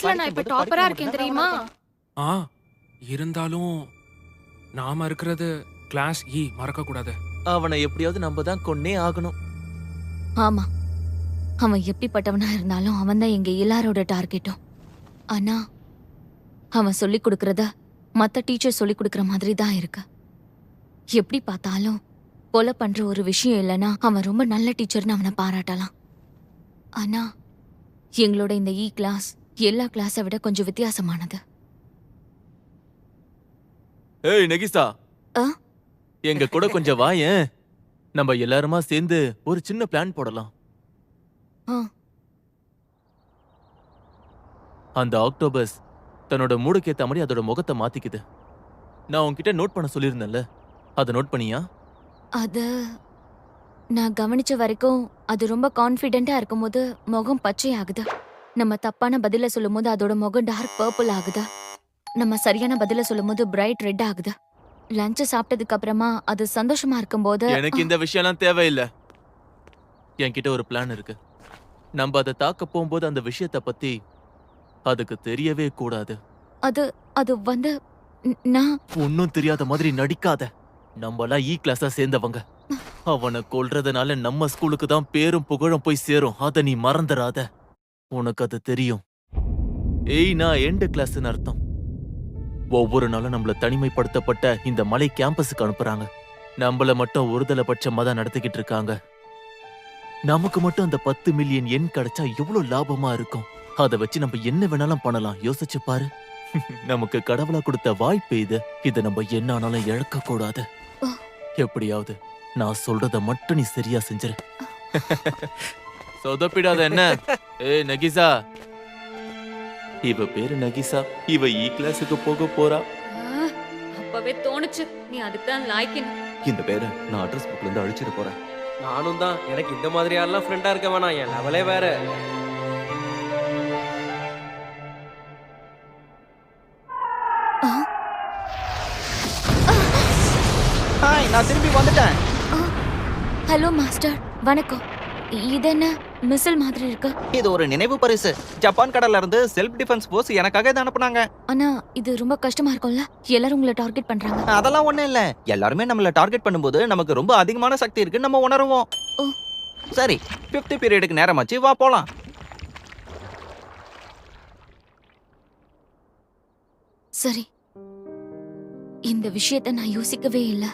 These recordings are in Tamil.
கிளாஸ்ல நான் இப்ப டாப்பரா இருக்கேன் தெரியுமா? ஆ இருந்தாலும் நாம இருக்கிறது கிளாஸ் மறக்க கூடாது. அவனை எப்படியாவது நம்ம தான் கொன்னே ஆகணும். ஆமா, அவன் எப்படிப்பட்டவனா இருந்தாலும் அவன் தான் எங்க எல்லாரோட டார்கெட்டும். ஆனா அவன் சொல்லி கொடுக்கறத மத்த டீச்சர் சொல்லி கொடுக்கற மாதிரி தான் இருக்கு. எப்படி பார்த்தாலும் கொலை பண்ற ஒரு விஷயம் இல்லைன்னா அவன் ரொம்ப நல்ல டீச்சர்னு அவனை பாராட்டலாம். ஆனா எங்களோட இந்த கிளாஸ் எல்லா கிளாஸை விட கொஞ்சம் வித்தியாசமானது. ஏய் நெகிசா, ஆ? எங்க கூட கொஞ்சம் வாயேன். நம்ம எல்லாருமா சேர்ந்து ஒரு சின்ன பிளான் போடலாம். ஆ, அந்த ஆக்டோபஸ் தன்னோட மூடுக்கு ஏத்த மாதிரி அதோட முகத்தை மாத்திக்குது. நான் உன்கிட்ட நோட் பண்ண சொல்லியிருந்தேன்ல, அதை நோட் பண்ணியா? அது நான் கவனிச்ச வரைக்கும் அது ரொம்ப கான்ஃபிடென்ட்டா இருக்கும்போது முகம் பச்சையாகுது. நம்ம தப்பான பதில சொல்லும்போது அதோட முகம் டார்க் பர்பிள் ஆகுது. நம்ம சரியான பதில சொல்லும்போது பிரைட் ரெட் ஆகுது. லஞ்ச் சாப்பிட்டதுக்கு அப்புறமா அது சந்தோஷமா இருக்கும்போது எனக்கு இந்த விஷயம்லாம் தேவையில்லை. என்கிட்ட ஒரு பிளான் இருக்கு. நம்ம அதை தாக்க போகும்போது அந்த விஷயத்த பத்தி அதுக்கு தெரியவே கூடாது. அது அது வந்து நான் ஒன்னும் தெரியாத மாதிரி நடிக்காத. நம்மலாம் கிளாஸா சேர்ந்தவங்க. அவனை கொல்றதுனால நம்ம ஸ்கூலுக்கு தான் பேரும் புகழும் போய் சேரும். அத நீ மறந்துடாத. உனக்கு அது தெரியும். நான் எண்ட் கிளாஸ்னு அர்த்தம். ஒவ்வொரு நாளும் நம்மள தனிமைப்படுத்தப்பட்ட இந்த மலை கேம்பஸுக்கு அனுப்புறாங்க. நம்மள மட்டும் ஒருதலை பட்சமா தான் நடத்திக்கிட்டு இருக்காங்க. நமக்கு மட்டும் அந்த 10 மில்லியன் எண் கிடைச்சா எவ்வளவு லாபமா இருக்கும். அதை வச்சு நம்ம என்ன வேணாலும் பண்ணலாம். யோசிச்சு பாரு. நமக்கு கடவுளா கொடுத்த வாய்ப்பு இது. இதை நம்ம என்ன ஆனாலும் இழக்க கூடாது. எப்படியாவது நான் சொல்றத மட்டும் நீ சரியா செஞ்சிரு. சொதப்பிடாத என்ன? நகிசா, இவ பேரு நகிசா. இவ கிளாஸுக்கு போக போறா. அப்பவே தோணுச்சு நீ அதுக்கு தான் லாய்க்கின். இந்த பேரை நான் அட்ரஸ் புக்ல இருந்து அழிச்சிட்டு போறேன். நானும் தான். எனக்கு இந்த மாதிரி யாரெல்லாம் ஃப்ரெண்டா இருக்க வேணாம். என் லெவலே வேற. ஹாய், நான் திரும்பி வந்துட்டேன். ஹலோ மாஸ்டர், வணக்கம். இது என்ன மிசில் மாதிரி இருக்கு? இது ஒரு நினைவு பரிசு. ஜப்பான் கடல்ல இருந்து செல்ஃப் டிஃபென்ஸ் ஃபோர்ஸ் எனக்காக இதை அனுப்புனாங்க. ஆனா இது ரொம்ப கஷ்டமா இருக்கும்ல? எல்லாரும் உங்களை டார்கெட் பண்றாங்க. அதெல்லாம் ஒண்ணும் இல்ல. எல்லாருமே நம்மள டார்கெட் பண்ணும்போது நமக்கு ரொம்ப அதிகமான சக்தி இருக்குன்னு நம்ம உணருவோம். ஓ. சரி, 5th பீரியடுக்கு நேரமாச்சு, வா போலாம். சரி, இந்த விஷயத்த நான் யோசிக்கவே இல்ல.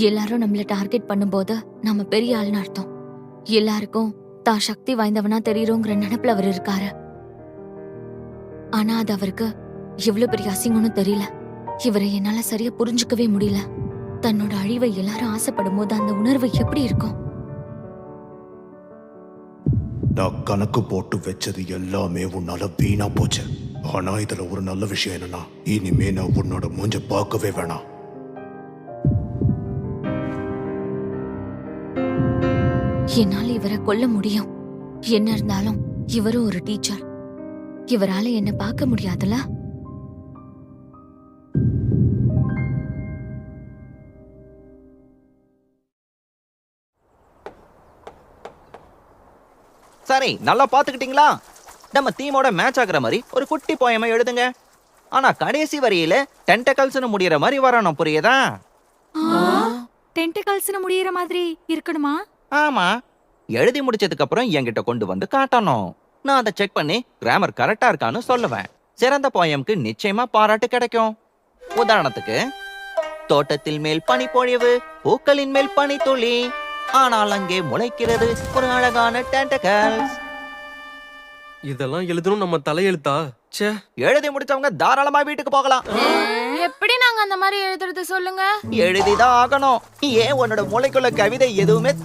எல்லாரும் நம்மள டார்கெட் பண்ணும்போது நம்ம பெரிய ஆள்னு அர்த்தம். எல்லாருக்கும் தான் சக்தி வாய்ந்தவனா தெரியுங்கிற நினைப்புல அவர் இருக்காரு. ஆனா அது அவருக்கு எவ்வளவு பெரிய அசிங்கம்னு தெரியல. இவரை என்னால சரியா புரிஞ்சுக்கவே முடியல. தன்னோட அழிவை எல்லாரும் ஆசைப்படும் போது அந்த உணர்வு எப்படி இருக்கும்? நான் கணக்கு போட்டு வச்சது எல்லாமே உன்னால வீணா போச்சு. ஆனா இதுல ஒரு நல்ல விஷயம் என்னன்னா, இனிமே நான் உன்னோட மூஞ்ச பார்க்கவே வேணாம். என்னால இவரை கொல்ல முடியும். என்ன இருந்தாலும் இவரும் ஒரு டீச்சர். இவரால என்ன பார்க்க முடியாதுல? சரி, நல்லா பாத்துக்கிட்டீங்களா? நம்ம தீமோட மேட்ச் ஆகுற மாதிரி ஒரு குட்டி போயமை எழுதுங்க. ஆனா கடைசி வரியில டென்டகல்ஸ்னு முடியற மாதிரி வரணும், புரியுதா? டென்டிகல்ஸ்னு முடியற மாதிரி இருக்கணுமா? ஆமா. எழுதி முடிச்சதுக்கு அப்புறம் என்கிட்ட கொண்டு வந்து காட்டணும். நான் அதை செக் பண்ணி கிராமர் கரெக்டா இருக்கான்னு சொல்லுவேன். சிறந்த போயம்க்கு நிச்சயமா பாராட்டு கிடைக்கும். உதாரணத்துக்கு, தோட்டத்தில் மேல் பனி பொழிவு, பூக்களின் மேல் பனி துளி, ஆனால் அங்கே முளைக்கிறது ஒரு அழகான டென்டகல்ஸ். இதெல்லாம் எழுதணும் நம்ம தலையெழுத்தா? ச்சே. எழுதி முடிச்சவங்க தாராளமா வீட்டுக்கு போகலாம். எப்படி நாங்க அந்த மாதிரி எழுதுறது சொல்லுங்க? எழுதிதான் ஆகணும். ஏன் உன்னோட மூளைக்குள்ள கவிதை எதுவுமே